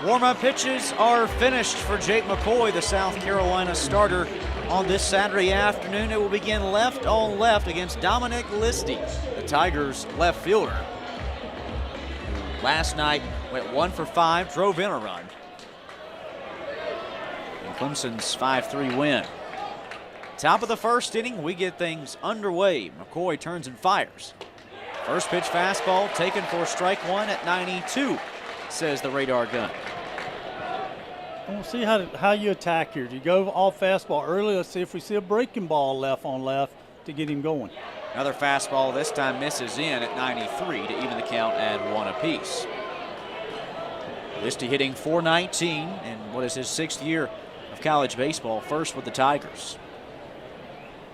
Warm-up pitches are finished for Jake McCoy, the South Carolina starter. On this Saturday afternoon, it will begin left on left against Dominic Listy, the Tigers left fielder. Last night went 1 for 5, drove in a run. And Clemson's 5-3 win. Top of the first inning, we get things underway. McCoy turns and fires. First pitch fastball taken for strike one at 92, says the radar gun. We'll see how you attack here. Do you go all fastball early? Let's see if we see a breaking ball left on left to get him going. Another fastball, this time misses in at 93 to even the count at 1 apiece. Listy hitting .419 in what is his 6th year of college baseball, first with the Tigers.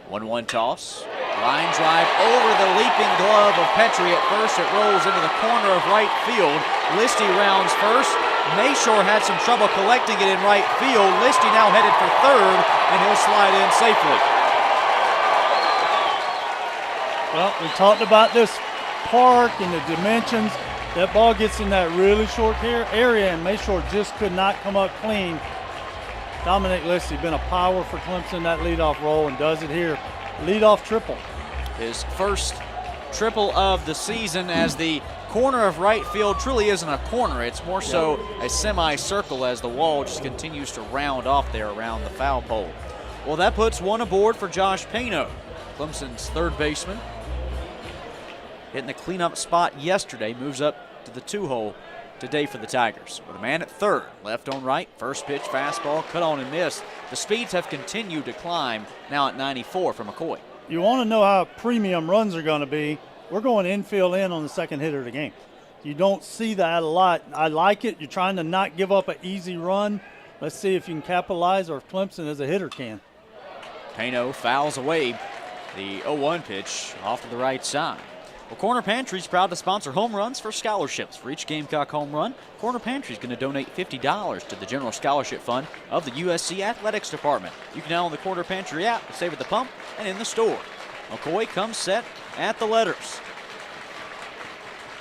1-1 toss. Line drive over the leaping glove of Petrie at first. It rolls into the corner of right field. Listy rounds first. Mayshore had some trouble collecting it in right field. Listy now headed for third, and he'll slide in safely. Well, we talked about this park and the dimensions. That ball gets in that really short area, and Mayshore just could not come up clean. Dominic Listy been a power for Clemson, that leadoff role, and does it here. Leadoff triple. His first triple of the season, as the corner of right field truly isn't a corner. It's more so a semicircle as the wall just continues to round off there around the foul pole. Well, that puts one aboard for Josh Pano, Clemson's third baseman. Hitting the cleanup spot yesterday, moves up to the 2-hole today for the Tigers. With a man at third, left on right, first pitch fastball, cut on and missed. The speeds have continued to climb, now at 94 for McCoy. You want to know how premium runs are going to be. We're going infield in on the second hitter of the game. You don't see that a lot. I like it. You're trying to not give up an easy run. Let's see if you can capitalize, or if Clemson as a hitter can. Pano fouls away the 0-1 pitch off to the right side. Well, Corner Pantry is proud to sponsor home runs for scholarships. For each Gamecock home run, Corner Pantry is going to donate $50 to the General Scholarship Fund of the USC Athletics Department. You can download the Corner Pantry app, save at the pump, and in the store. McCoy comes set at the letters.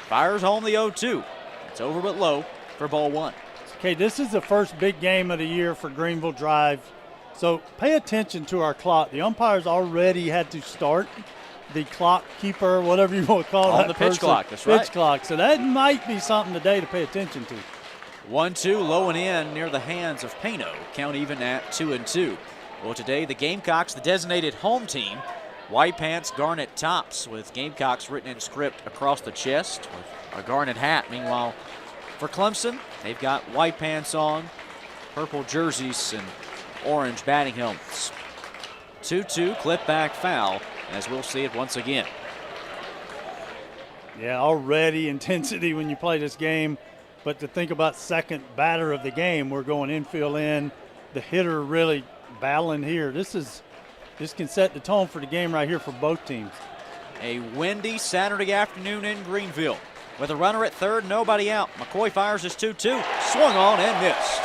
Fires home the 0-2. It's over but low for ball one. Okay, this is the first big game of the year for Greenville Drive. So pay attention to our clock. The umpires already had to start the clock keeper, whatever you want to call it. On the pitch clock, that's right. Pitch clock. So that might be something today to pay attention to. 1-2, low and in near the hands of Pano. Count even at 2-2. Well, today the Gamecocks, the designated home team. White pants, garnet tops with Gamecocks written in script across the chest with a garnet hat. Meanwhile, for Clemson, they've got white pants on, purple jerseys, and orange batting helmets. 2-2, clip back foul, as we'll see it once again. Yeah, already intensity when you play this game. But to think about second batter of the game, we're going infield in. The hitter really battling here. This can set the tone for the game right here for both teams. A windy Saturday afternoon in Greenville. With a runner at third, nobody out. McCoy fires his 2-2, swung on and missed.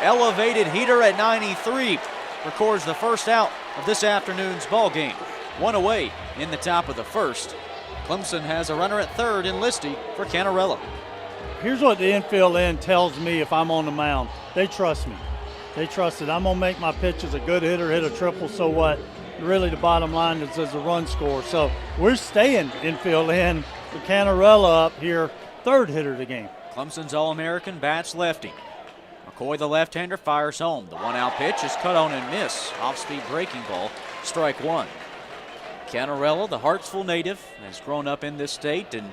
Elevated heater at 93 records the first out of this afternoon's ball game. One away in the top of the first. Clemson has a runner at third in Listy for Canarella. Here's what the infield end tells me if I'm on the mound. They trust me. They trust that I'm going to make my pitches. A good hitter hit a triple, so what? Really the bottom line is a run score. So we're staying infield in for Canarella up here, third hitter of the game. Clemson's All-American bats lefty. McCoy, the left-hander, fires home. The one-out pitch is cut on and miss. Off-speed breaking ball, strike one. Canarella, the Hartsville native, has grown up in this state, and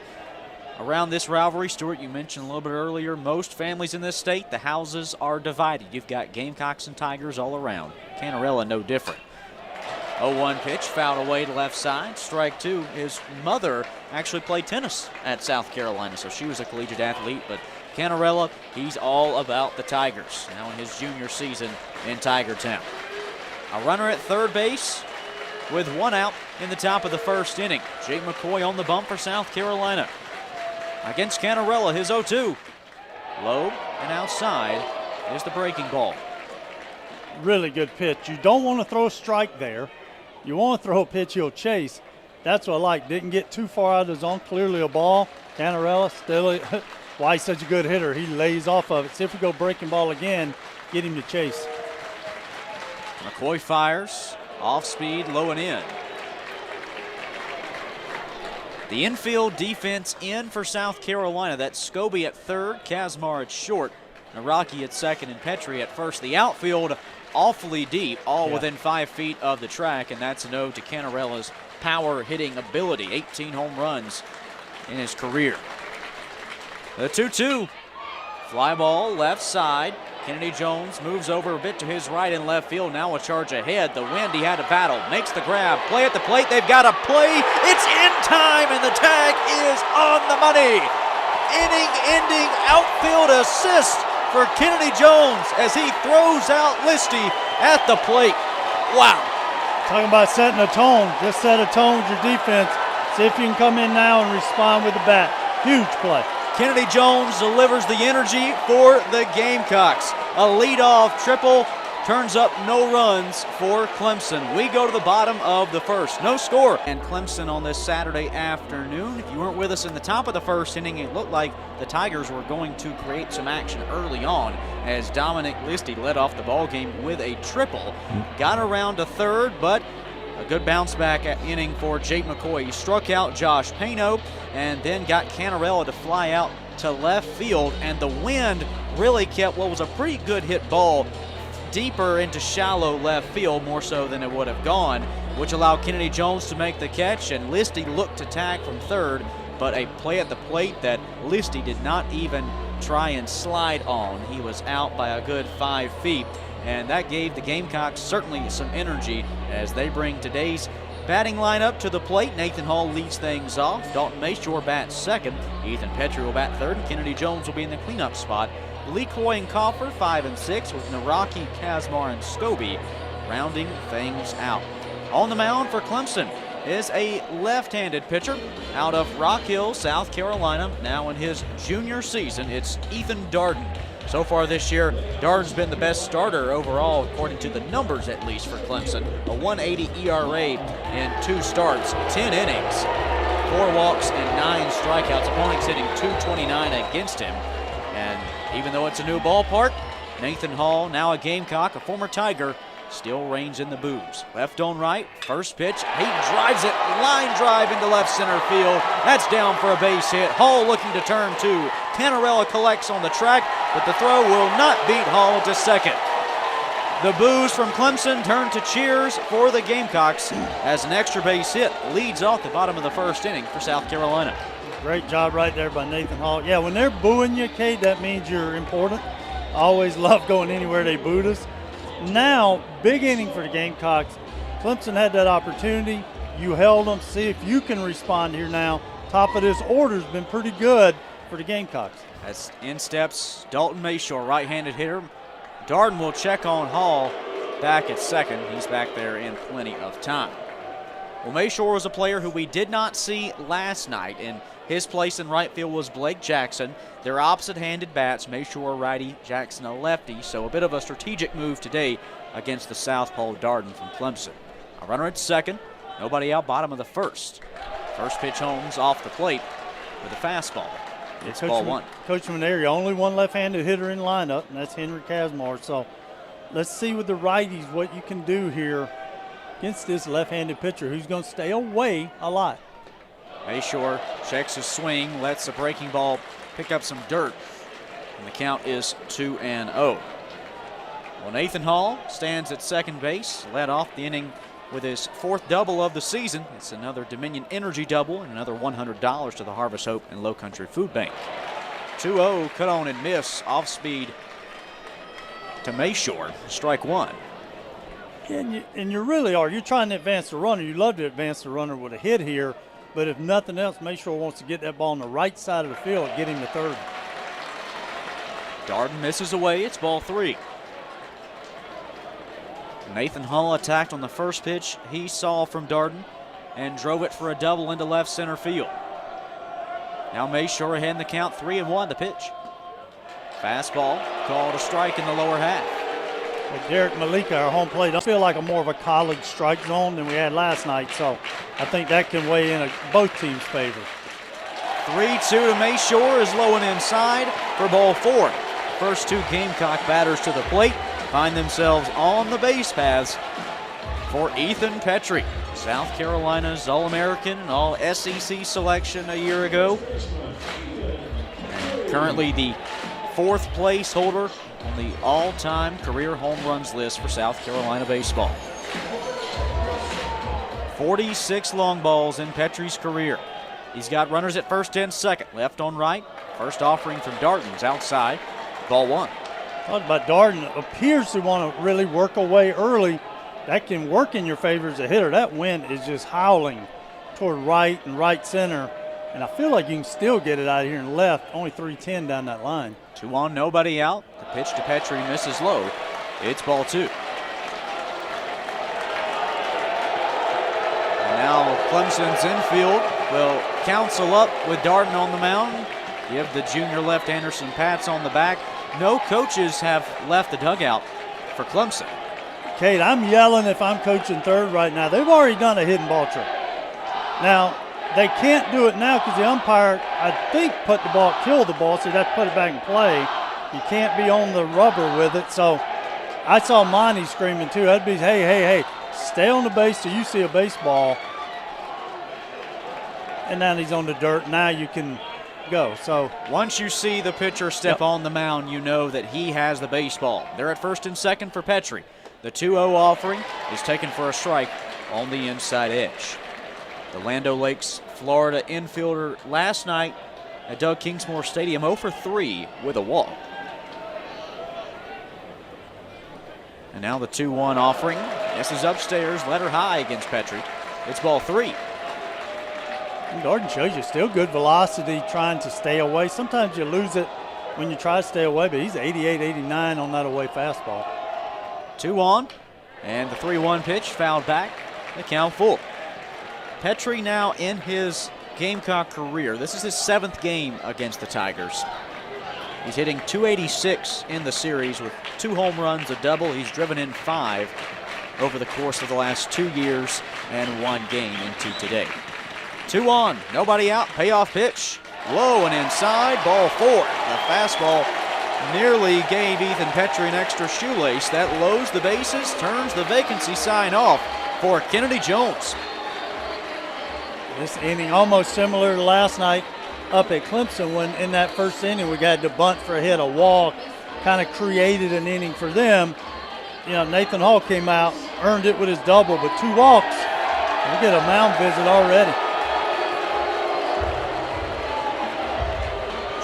around this rivalry, Stuart, you mentioned a little bit earlier, most families in this state, the houses are divided. You've got Gamecocks and Tigers all around. Canarella no different. 0-1 pitch, fouled away to left side, strike two. His mother actually played tennis at South Carolina, so she was a collegiate athlete, but Canarella, he's all about the Tigers, now in his junior season in Tigertown. A runner at third base with one out in the top of the first inning. Jake McCoy on the bump for South Carolina. Against Canarella, his 0-2. Low and outside is the breaking ball. Really good pitch. You don't want to throw a strike there. You want to throw a pitch he'll chase. That's what I like. Didn't get too far out of the zone. Clearly a ball. Canarella still why he's such a good hitter. He lays off of it. See if we go breaking ball again, get him to chase. McCoy fires, off speed, low and in. The infield defense in for South Carolina. That's Scobie at third, Kazmar at short, Naraki at second, and Petrie at first. The outfield awfully deep, all within 5 feet of the track, and that's an ode to Canarella's power hitting ability. 18 home runs in his career. The 2-2. Fly ball left side. Kennedy Jones moves over a bit to his right in left field. Now a charge ahead. The wind, he had to battle. Makes the grab. Play at the plate. They've got a play. It's in time, and the tag is on the money. Inning-ending outfield assist for Kennedy Jones as he throws out Listy at the plate. Wow. Talking about setting a tone. Just set a tone with your defense. See if you can come in now and respond with the bat. Huge play. Kennedy Jones delivers the energy for the Gamecocks. A leadoff triple turns up no runs for Clemson. We go to the bottom of the first. No score. And Clemson on this Saturday afternoon. If you weren't with us in the top of the first inning, it looked like the Tigers were going to create some action early on as Dominic Listy led off the ball game with a triple. Got around to third, but a good bounce back inning for Jake McCoy. He struck out Josh Pano and then got Canarella to fly out to left field, and the wind really kept what was a pretty good hit ball deeper into shallow left field, more so than it would have gone, which allowed Kennedy Jones to make the catch, and Listy looked to tag from third, but a play at the plate that Listy did not even try and slide on. He was out by a good 5 feet, and that gave the Gamecocks certainly some energy as they bring today's batting lineup to the plate. Nathan Hall leads things off. Dalton Mayshore bats second. Ethan Petrie will bat third, and Kennedy Jones will be in the cleanup spot. Lee Coy and Coffer 5 and 6, with Naraki, Kazmar, and Scobie rounding things out. On the mound for Clemson is a left-handed pitcher out of Rock Hill, South Carolina. Now in his junior season, it's Ethan Darden. So far this year, Darden's been the best starter overall, according to the numbers at least, for Clemson. A 1.80 ERA in 2 starts, 10 innings, 4 walks, and 9 strikeouts. Opponents hitting .229 against him. And even though it's a new ballpark, Nathan Hall, now a Gamecock, a former Tiger, still reigns in the booze. Left on right, first pitch, he drives it, line drive into left center field. That's down for a base hit. Hall looking to turn 2. Canarella collects on the track, but the throw will not beat Hall to second. The boos from Clemson turn to cheers for the Gamecocks as an extra base hit leads off the bottom of the first inning for South Carolina. Great job right there by Nathan Hall. Yeah, when they're booing you, Kate, that means you're important. I always love going anywhere they booed us. Now, big inning for the Gamecocks. Clemson had that opportunity. You held them. See if you can respond here now. Top of this order's been pretty good for the Gamecocks. As in steps Dalton Mayshore, right-handed hitter. Darden will check on Hall back at second. He's back there in plenty of time. Well, Mayshore was a player who we did not see last night, and his place in right field was Blake Jackson. They're opposite-handed bats, Mayshore a righty, Jackson a lefty, so a bit of a strategic move today against the southpaw Darden from Clemson. A runner at second, nobody out, bottom of the first. First pitch Holmes off the plate with a fastball. It's ball 1. Coach from an area, only one left-handed hitter in lineup, and that's Henry Kazmar. So let's see with the righties what you can do here against this left-handed pitcher who's going to stay away a lot. Mayshore checks his swing, lets the breaking ball pick up some dirt, and the count is 2-0. Well, Nathan Hall stands at second base, led off the inning with his 4th double of the season. It's another Dominion Energy double and another $100 to the Harvest Hope and Low Country Food Bank. 2-0, cut on and miss, off speed to Mayshore, strike 1. And you really are. You're trying to advance the runner. You love to advance the runner with a hit here, but if nothing else, Mayshore wants to get that ball on the right side of the field, get him to third. Darden misses away. It's ball 3. Nathan Hall attacked on the first pitch he saw from Darden and drove it for a double into left center field. Now Mayshore ahead in the count, 3-1 the pitch. Fastball called a strike in the lower half. Well, Derek Malika, our home plate, I feel like a more of a college strike zone than we had last night, so I think that can weigh in both teams' favor. 3-2 to Mayshore is low and inside for ball 4. First two Gamecock batters to the plate find themselves on the base paths for Ethan Petrie, South Carolina's All-American and All-SEC selection a year ago. And currently the 4th place holder on the all-time career home runs list for South Carolina baseball. 46 long balls in Petrie's career. He's got runners at first and second, left on right. First offering from Darden's outside, ball 1. Talked about Darden appears to want to really work away early. That can work in your favor as a hitter. That wind is just howling toward right and right center, and I feel like you can still get it out of here and left. Only 310 down that line. 2 on, nobody out. The pitch to Petrie misses low. It's ball 2. And now Clemson's infield will counsel up with Darden on the mound. Give the junior left-hander some pats on the back. No coaches have left the dugout for Clemson. Kate, I'm yelling if I'm coaching third right now. They've already done a hidden ball trick. Now, they can't do it now because the umpire, I think, put the ball, killed the ball, so you have to put it back in play. You can't be on the rubber with it. So I saw Monty screaming too. That'd be, hey, stay on the base till you see a baseball. And now he's on the dirt. Now you can go. So once you see the pitcher step on the mound, you know that he has the baseball. They're at first and second for Petrie. The 2-0 offering is taken for a strike on the inside edge. The Land O'Lakes, Florida infielder last night at Doug Kingsmore Stadium 0 for 3 with a walk. And now the 2-1 offering. This is upstairs, letter high against Petrie. It's ball 3. And Darden shows you still good velocity trying to stay away. Sometimes you lose it when you try to stay away, but he's 88, 89 on that away fastball. 2 on, and the 3-1 pitch fouled back. The count full. Petrie now in his Gamecock career. This is his 7th game against the Tigers. He's hitting .286 in the series with 2 home runs, a double. He's driven in 5 over the course of the last 2 years and 1 game into today. 2 on, nobody out, payoff pitch. Low and inside, ball 4. The fastball nearly gave Ethan Petrie an extra shoelace. That lows the bases, turns the vacancy sign off for Kennedy Jones. This inning almost similar to last night up at Clemson when in that first inning we got to bunt for a hit, a walk, kind of created an inning for them. You know, Nathan Hall came out, earned it with his double, but 2 walks. We get a mound visit already.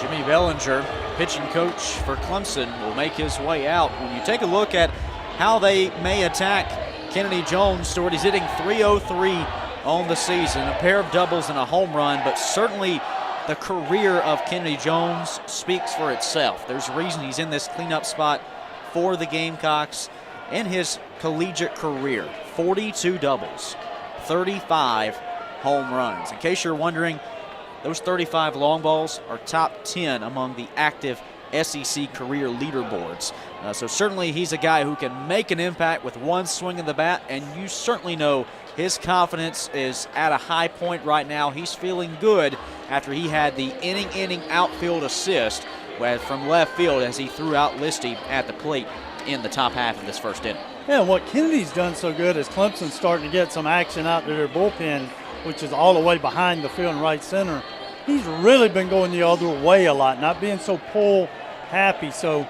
Jimmy Bellinger, pitching coach for Clemson, will make his way out. When you take a look at how they may attack Kennedy Jones, Stuart, he's hitting .303 on the season, a pair of doubles and a home run, but certainly the career of Kennedy Jones speaks for itself. There's a reason he's in this cleanup spot for the Gamecocks in his collegiate career. 42 doubles, 35 home runs. In case you're wondering, those 35 long balls are top 10 among the active SEC career leaderboards. So certainly he's a guy who can make an impact with one swing of the bat, and you certainly know his confidence is at a high point right now. He's feeling good after he had the inning outfield assist from left field as he threw out Listy at the plate in the top half of this first inning. Yeah, and what Kennedy's done so good is Clemson's starting to get some action out to their bullpen, which is all the way behind the field in right center. He's really been going the other way a lot, not being so pull happy. So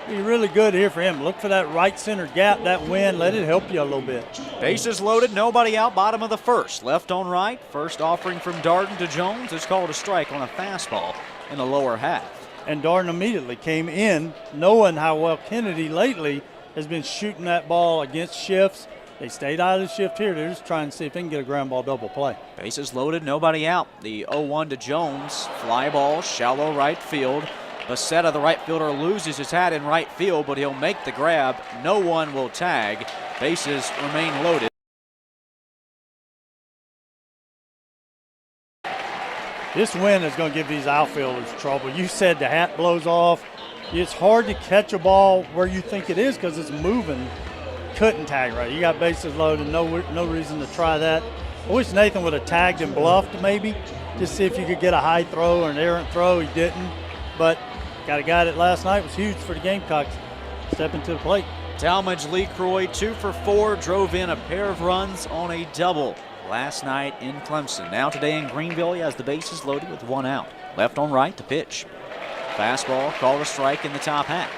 be really good here for him. Look for that right center gap, that wind. Let it help you a little bit. Bases loaded, nobody out, bottom of the first. Left on right, first offering from Darden to Jones is called a strike on a fastball in the lower half. And Darden immediately came in, knowing how well Kennedy lately has been shooting that ball against shifts. They stayed out of the shift here. They're just trying to see if they can get a ground ball double play. Bases loaded, nobody out. The 0-1 to Jones. Fly ball, shallow right field. Becerra, the right fielder, loses his hat in right field, but he'll make the grab. No one will tag. Bases remain loaded. This wind is going to give these outfielders trouble. You said the hat blows off. It's hard to catch a ball where you think it is because it's moving. Couldn't tag right. You got bases loaded, no reason to try that. I wish Nathan would have tagged and bluffed maybe. just see if you could get a high throw or an errant throw. He didn't, but got a guy that last night was huge for the Gamecocks stepping to the plate. Talmadge LeCroy 2 for 4, drove in a pair of runs on a double last night in Clemson. Now today in Greenville, he has the bases loaded with 1 out. Left on right to pitch. Fastball called a strike in the top half.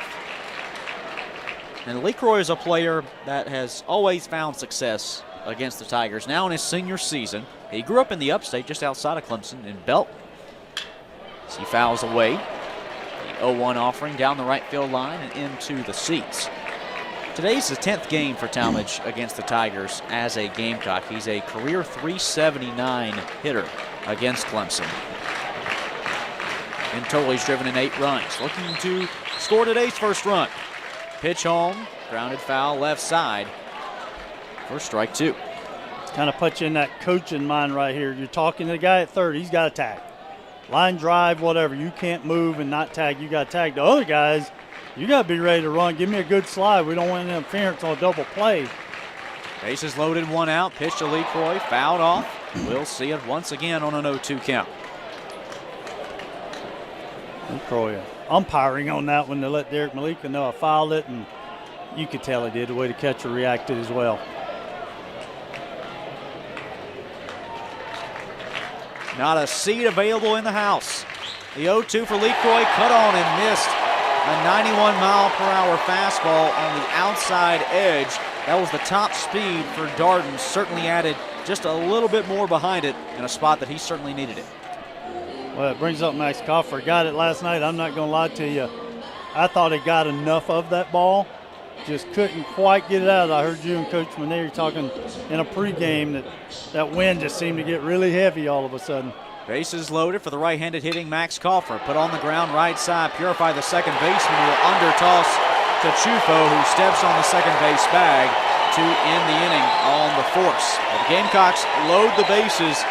And LeCroy is a player that has always found success against the Tigers. Now in his senior season, he grew up in the upstate just outside of Clemson in Belton. As he fouls away, the 0-1 offering down the right field line and into the seats. Today's the 10th game for Talmadge against the Tigers as a Gamecock. He's a career .379 hitter against Clemson. In total, he's driven in 8 runs. Looking to score today's first run. Pitch home, grounded foul left side for strike 2. Kind of puts you in that coaching mind right here. You're talking to the guy at third, he's got to tag. Line drive, whatever. You can't move and not tag. You got to tag. The other guys, you got to be ready to run. Give me a good slide. We don't want interference on a double play. Bases loaded, 1 out. Pitch to LeCroy, fouled off. We'll see it once again on an 0-2 count. LeCroy umpiring on that one to let Derek Malika know I fouled it, and you could tell he did, the way the catcher reacted as well. Not a seat available in the house. The 0-2 for LeCroy, cut on and missed. A 91-mile-per-hour fastball on the outside edge. That was the top speed for Darden. Certainly added just a little bit more behind it in a spot that he certainly needed it. Well, it brings up Max Coffer. Got it last night. I'm not going to lie to you. I thought he got enough of that ball. Just couldn't quite get it out. I heard you and Coach Maneri talking in a pregame that wind just seemed to get really heavy all of a sudden. Bases loaded for the right-handed hitting Max Coffer. Put on the ground right side. Purify the second baseman. Will under toss to Chufo, who steps on the second base bag to end the inning on the force. The Gamecocks load the bases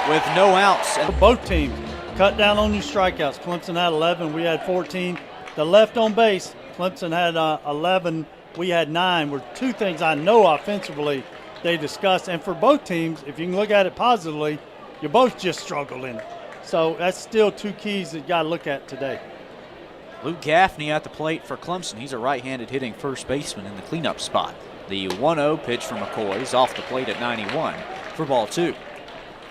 with no outs. And both teams cut down on these strikeouts. Clemson had 11, we had 14. The left on base, Clemson had 11, we had 9. Were two things I know offensively they discussed. And for both teams, if you can look at it positively, you both just struggled in it. So that's still 2 keys that you got to look at today. Luke Gaffney at the plate for Clemson. He's a right-handed hitting first baseman in the cleanup spot. The 1-0 pitch from McCoy is off the plate at 91 for ball 2.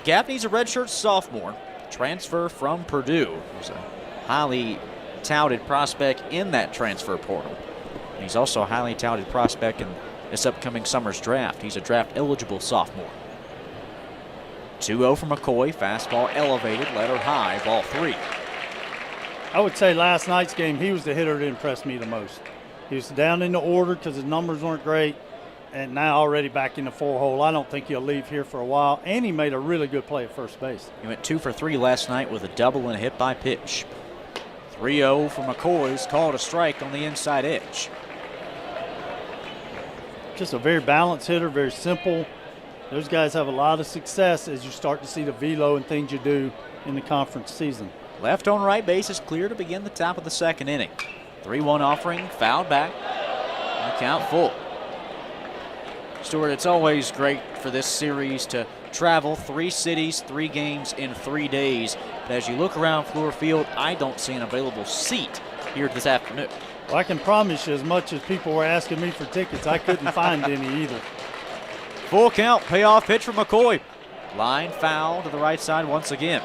Gaffney's a redshirt sophomore, transfer from Purdue. He's a highly touted prospect in that transfer portal. And he's also a highly touted prospect in this upcoming summer's draft. He's a draft-eligible sophomore. 2-0 for McCoy, fastball elevated, letter high, ball 3. I would say last night's game, he was the hitter that impressed me the most. He was down in the order because his numbers weren't great, and now already back in the 4-hole. I don't think he'll leave here for a while, and he made a really good play at first base. He went 2 for 3 last night with a double and a hit by pitch. 3-0 for McCoy's called a strike on the inside edge. Just a very balanced hitter, very simple. Those guys have a lot of success as you start to see the velo and things you do in the conference season. Left on right base is clear to begin the top of the second inning. 3-1 offering, fouled back, and the count full. Stuart, it's always great for this series to travel 3 cities, 3 games in 3 days. But as you look around Fluor Field, I don't see an available seat here this afternoon. Well, I can promise you, as much as people were asking me for tickets, I couldn't find any either. Full count, payoff pitch from McCoy. Line foul to the right side once again.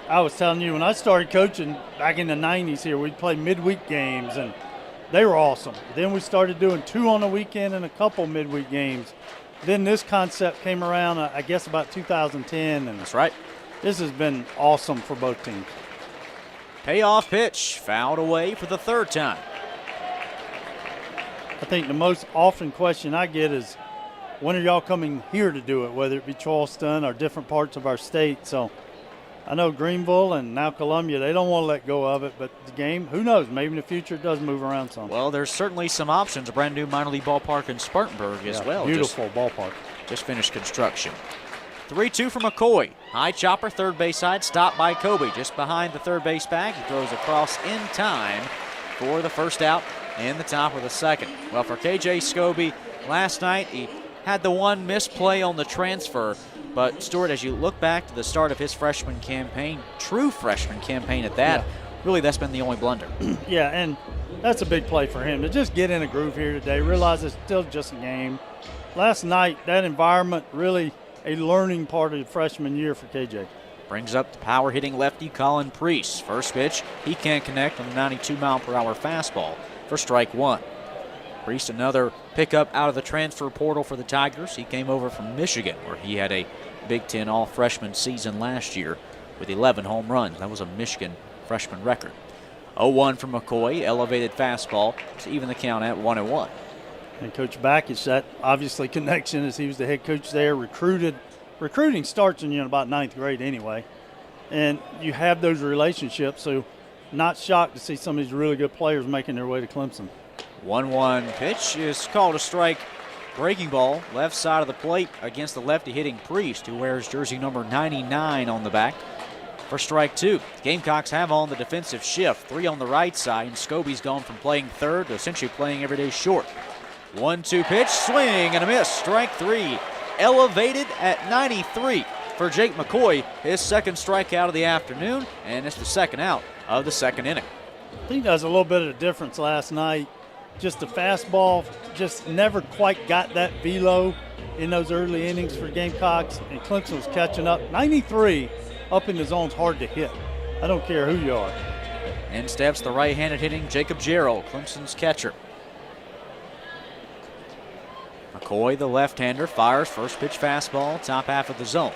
I was telling you, when I started coaching back in the 90s here, we'd play midweek games, and they were awesome. Then we started doing 2 on the weekend and a couple midweek games. Then this concept came around, I guess, about 2010. And that's right. This has been awesome for both teams. Payoff pitch, fouled away for the 3rd time. I think the most often question I get is, when are y'all coming here to do it, whether it be Charleston or different parts of our state? So I know Greenville and now Columbia, they don't want to let go of it, but the game, who knows, maybe in the future it does move around some. Well, there's certainly some options. A brand new minor league ballpark in Spartanburg as well. Beautiful ballpark. Just finished construction. 3-2 for McCoy. High chopper, third base side, stopped by Kobe. Just behind the third base bag, he throws across in time for the first out in the top of the second. Well, for KJ Scobie, last night he had the one misplay on the transfer, But, Stuart, as you look back to the start of his freshman campaign, true freshman campaign at that, really that's been the only blunder. Yeah, and that's a big play for him to just get in a groove here today, realize it's still just a game. Last night, that environment really a learning part of the freshman year for KJ. Brings up the power-hitting lefty Colin Priest. First pitch, he can't connect on the 92-mile-per-hour fastball for strike one. Priest, another pickup out of the transfer portal for the Tigers. He came over from Michigan, where he had a Big Ten all-freshman season last year with 11 home runs. That was a Michigan freshman record. 0-1 from McCoy, elevated fastball to even the count at 1-1. And Coach Backus, that obviously connection as he was the head coach there, recruiting starts in about ninth grade anyway. And you have those relationships, so not shocked to see some of these really good players making their way to Clemson. 1-1 pitch is called a strike. Breaking ball, left side of the plate against the lefty hitting Priest, who wears jersey number 99 on the back. For strike two, the Gamecocks have on the defensive shift. 3 on the right side, and Scobie's gone from playing third to essentially playing every day short. 1-2 pitch, swing and a miss. Strike three, elevated at 93 for Jake McCoy. His second strikeout of the afternoon, and it's the second out of the second inning. I think that was a little bit of a difference last night. Just the fastball just never quite got that velo in those early innings for Gamecocks, and Clemson was catching up. 93 up in the zone's hard to hit. I don't care who you are. In steps the right-handed hitting Jacob Jarrell, Clemson's catcher. McCoy, the left-hander, fires first pitch fastball, top half of the zone.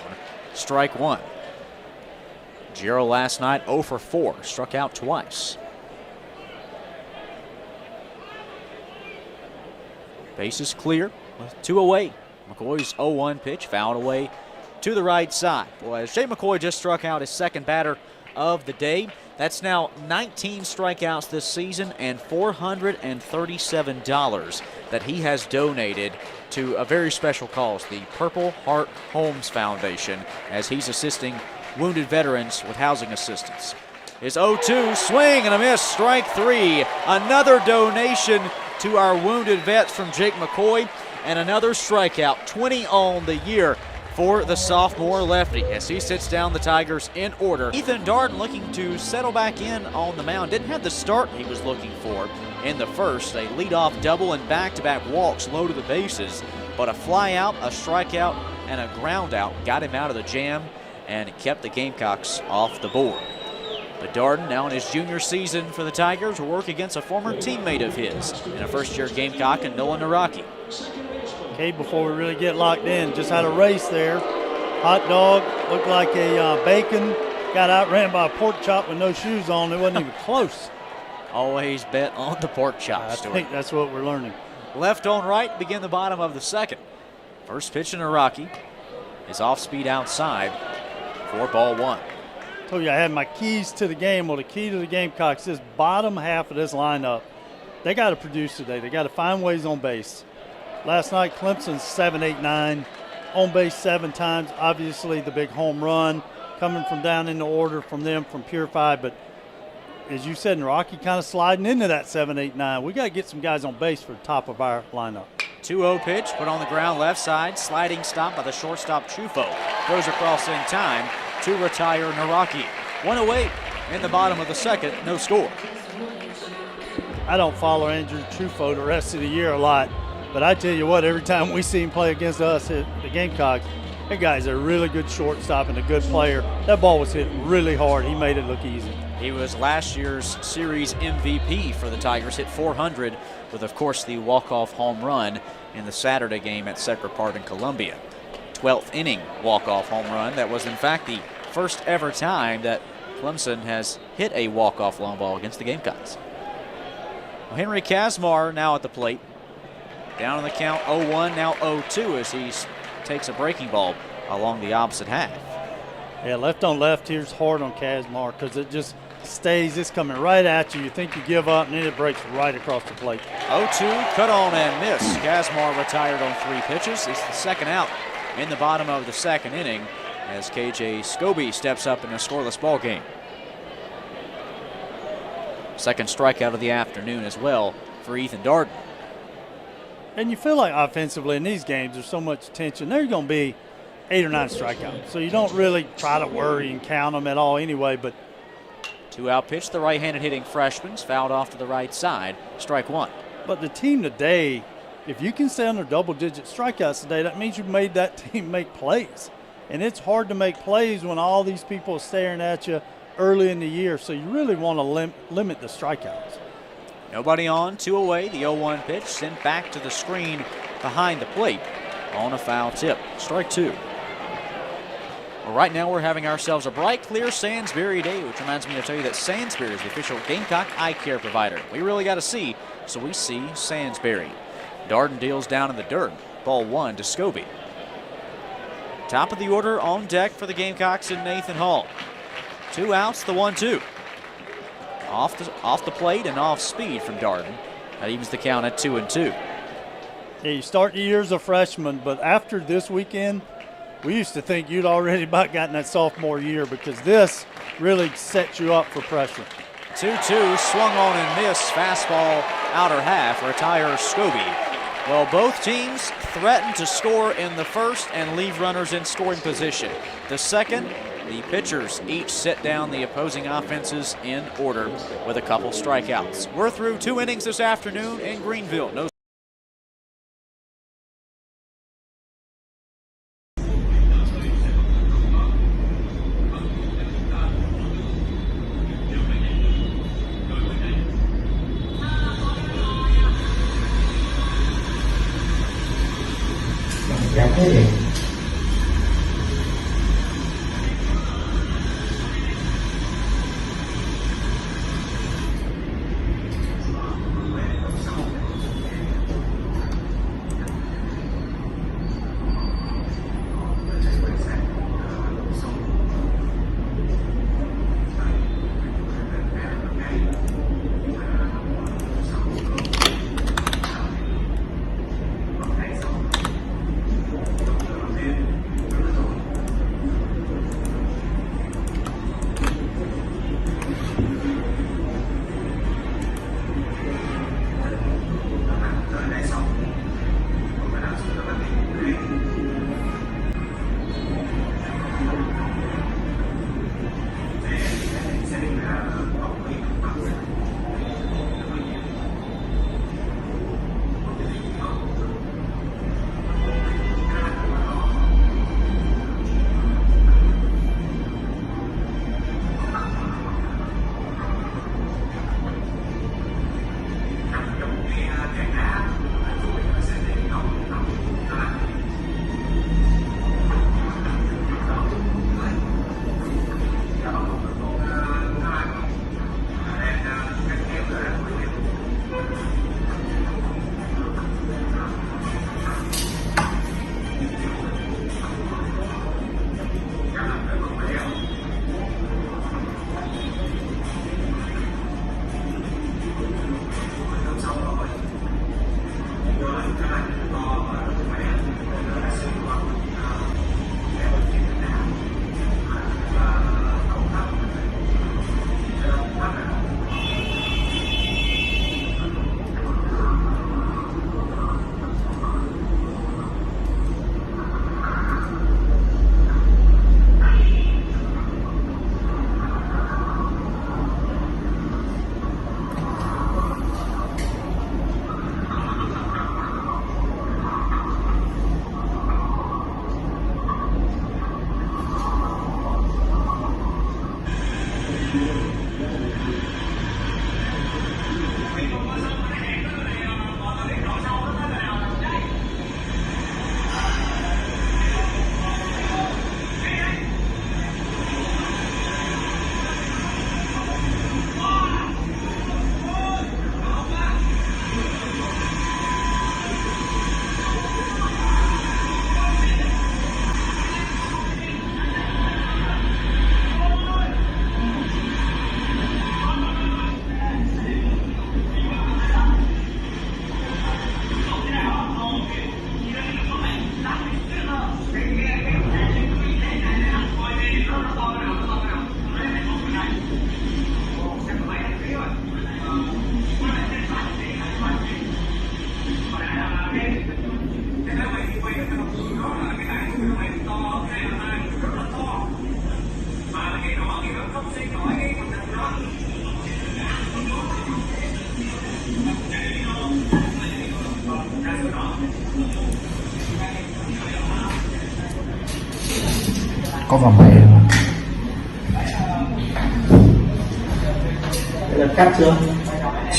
Strike one. Jarrell last night 0 for 4, struck out twice. Bases clear with 2 away. McCoy's 0-1 pitch fouled away to the right side. Boy, as Jay McCoy just struck out his second batter of the day. That's now 19 strikeouts this season and $437 that he has donated to a very special cause, the Purple Heart Homes Foundation, as he's assisting wounded veterans with housing assistance. His 0-2 swing and a miss, strike three. Another donation to our wounded vets from Jake McCoy, and another strikeout, 20 on the year for the sophomore lefty as he sits down the Tigers in order. Ethan Darden looking to settle back in on the mound. Didn't have the start he was looking for in the first. A leadoff double and back-to-back walks low to the bases, but a fly out, a strikeout, and a ground out got him out of the jam and kept the Gamecocks off the board. But Darden, now in his junior season for the Tigers, will work against a former teammate of his and a first-year Gamecock in Noah Naraki. Okay, before we really get locked in, just had a race there. Hot dog, looked like a bacon, got outran by a pork chop with no shoes on. It wasn't even close. Always bet on the pork chop, I Stuart. think that's what we're learning. Left on right, begin the bottom of the second. First pitch to Naraki is off speed outside for ball one. Told you I had my keys to the game. Well, the key to the Gamecocks, this bottom half of this lineup, they got to produce today. They got to find ways on base. Last night, Clemson's 7-8-9, on base 7 times. Obviously, the big home run coming from down in the order from them from Purified. But as you said, Naraki kind of sliding into that 7-8-9. We got to get some guys on base for the top of our lineup. 2-0 pitch, put on the ground left side, sliding stop by the shortstop Chufo. Goes across in time to retire Naraki. 1 away in the bottom of the second, no score. I don't follow Andrew Chufo the rest of the year a lot, but I tell you what, every time we see him play against us at the Gamecocks, that guy's a really good shortstop and a good player. That ball was hit really hard. He made it look easy. He was last year's series MVP for the Tigers, hit 400 with, of course, the walk-off home run in the Saturday game at Secker Park in Columbia. 12th inning walk-off home run. That was, in fact, the first ever time that Clemson has hit a walk-off long ball against the Gamecocks. Well, Henry Kazmar now at the plate. Down on the count, 0-1, now 0-2 as he takes a breaking ball along the opposite half. Yeah, left on left here's hard on Kazmar because it just stays. It's coming right at you. You think you give up, and then it breaks right across the plate. 0-2, cut on and miss. Kazmar retired on 3 pitches. It's the second out in the bottom of the second inning as KJ Scobie steps up in a scoreless ball game. Second strikeout of the afternoon as well for Ethan Darden. And you feel like offensively in these games there's so much tension. There's going to be 8 or 9 strikeouts. So you don't really try to worry and count them at all anyway. But 2-out pitch, the right-handed hitting freshman's fouled off to the right side. Strike one. But the team today, if you can stay under double-digit strikeouts today, that means you've made that team make plays. And it's hard to make plays when all these people are staring at you early in the year. So you really want to limit the strikeouts. Nobody on, 2 away. The 0-1 pitch sent back to the screen behind the plate on a foul tip. Strike two. Well, right now we're having ourselves a bright, clear Sainsbury day, which reminds me to tell you that Sainsbury is the official Gamecock eye care provider. We really got to see, so we see Sainsbury. Darden deals down in the dirt. Ball one to Scobie. Top of the order on deck for the Gamecocks in Nathan Hall. 2 outs, the 1-2. Off the plate and off speed from Darden. That evens the count at 2-2. Yeah, you start the year as a freshman, but after this weekend, we used to think you'd already about gotten that sophomore year because this really sets you up for pressure. 2-2, swung on and missed. Fastball outer half, retires Scobie. Well, both teams threaten to score in the first and leave runners in scoring position. The second, the pitchers each set down the opposing offenses in order with a couple strikeouts. We're through 2 innings this afternoon in Greenville. No Có vòng mày em. Đây là cắt chưa?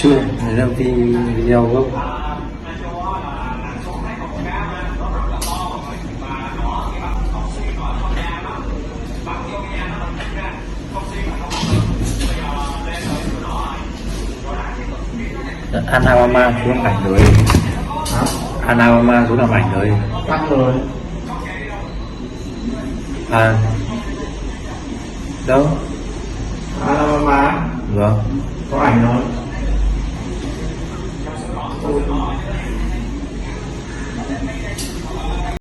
Chưa, người đang video gốc. Alabama xuống làm ảnh rồi. Alabama xuống làm ảnh rồi. Cắt rồi. À đâu? Alabama Vâng. có ảnh rồi.